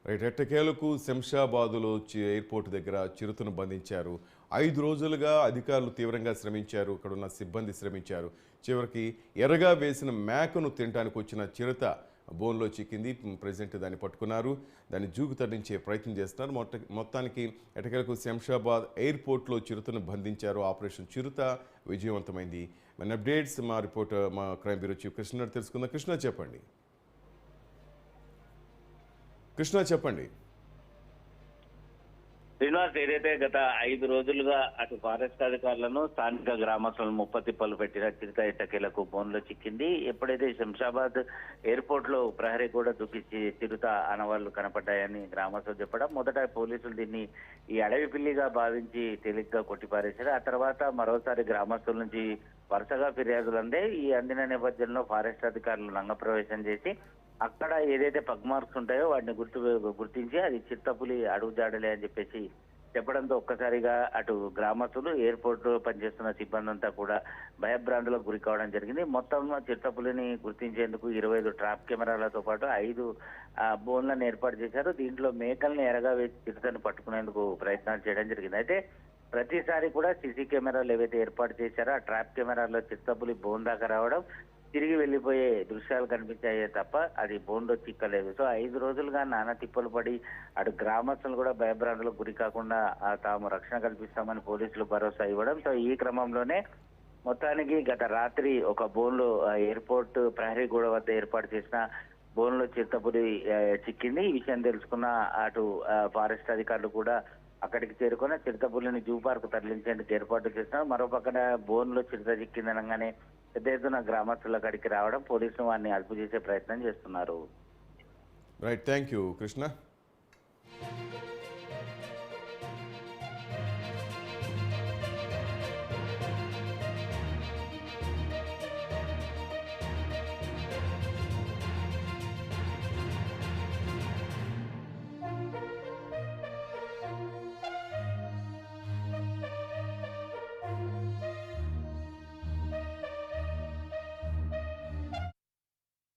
Right. ఎట్టకేలకు శంషాబాదులో airport దగ్గర చిరుతను బంధించారు. 5 రోజులుగా అధికారులు తీవ్రంగా శ్రమించారు. అక్కడున్న సిబ్బంది శ్రమించారు. చివరికి ఎర్రగా వేసిన మేకను తినడానికి వచ్చిన చిరుత బోన్లో చిక్కింది. ప్రెజెంట్ దాన్ని పట్టుకున్నారు. దాన్ని జూకు తరలించే ప్రయత్నం చేస్తున్నారు. మొత్తానికి ఎట్టకేలకు శంషాబాద్ ఎయిర్పోర్ట్లో చిరుతను బంధించారు. ఆపరేషన్ చిరుత విజయవంతమైంది. మన అప్డేట్స్ మా రిపోర్టర్, మా క్రైమ్ బ్యూరో చీఫ్ కృష్ణ తెలుసుకుందాం. కృష్ణ చెప్పండి. కృష్ణ చెప్పండి. శ్రీనివాస్, ఏదైతే గత 5 రోజులుగా అటు ఫారెస్ట్ అధికారులను స్థానిక గ్రామస్తులను ముప్పతిప్పలు పెట్టిన చిరుత ఎట్టకేలకు బోన్లో చిక్కింది. ఎప్పుడైతే శంషాబాద్ ఎయిర్పోర్ట్ లో ప్రహరీ కూడా చూపించి చిరుత ఆనవాళ్లు కనపడ్డాయని గ్రామస్తులు చెప్పడం, మొదట పోలీసులు దీన్ని ఈ అడవి పిల్లిగా భావించి తేలిగ్గా కొట్టిపారేశారు. ఆ తర్వాత మరోసారి గ్రామస్తుల నుంచి వరుసగా ఫిర్యాదులు అందిన నేపథ్యంలో ఫారెస్ట్ అధికారులు రంగప్రవేశం చేసి అక్కడ ఏదైతే పగ్ మార్క్స్ ఉంటాయో వాటిని గుర్తించి అది చిత్తపులి అడుగుజాడలే అని చెప్పేసి చెప్పడంతో ఒక్కసారిగా అటు గ్రామస్తులు, ఎయిర్పోర్ట్ లో పనిచేస్తున్న సిబ్బంది అంతా కూడా భయభ్రాంతులకు గురి కావడం జరిగింది. మొత్తం చిత్తపులిని గుర్తించేందుకు 25 ట్రాప్ కెమెరాలతో పాటు 5 బోన్లను ఏర్పాటు చేశారు. దీంట్లో మేకల్ని ఎరగా వేసి చిరుతను పట్టుకునేందుకు ప్రయత్నాలు చేయడం జరిగింది. అయితే ప్రతిసారి కూడా సీసీ కెమెరాలు ఏవైతే ఏర్పాటు చేశారో ఆ ట్రాప్ కెమెరాల్లో చిత్తపులి బోన్ దాకా రావడం, తిరిగి వెళ్లిపోయే దృశ్యాలు కనిపించాయే తప్ప అది బోన్లో చిక్కలేదు. సో 5 రోజులుగా నానా తిప్పలు పడి అటు గ్రామస్తులు కూడా భయభ్రాంతులకు గురి కాకుండా తాము రక్షణ కల్పిస్తామని పోలీసులు భరోసా ఇవ్వడం. సో ఈ క్రమంలోనే మొత్తానికి గత రాత్రి ఒక బోన్లో ఎయిర్పోర్ట్ ప్రహరీ గోడ వద్ద ఏర్పాటు చేసిన బోన్లో చిరుతపులి చిక్కింది. ఈ విషయం తెలుసుకున్న అటు ఫారెస్ట్ అధికారులు కూడా అక్కడికి చేరుకున్న చిరుతపులిని జూ పార్క్ తరలించేందుకు ఏర్పాటు చేస్తున్నారు. మరో పక్కన బోన్లో చిరుత చిక్కిందనగానే పెద్ద ఎత్తున గ్రామస్తులు అక్కడికి రావడం, పోలీసులు వారిని అదుపు చేసే ప్రయత్నం చేస్తున్నారు. రైట్. Thank you Krishna.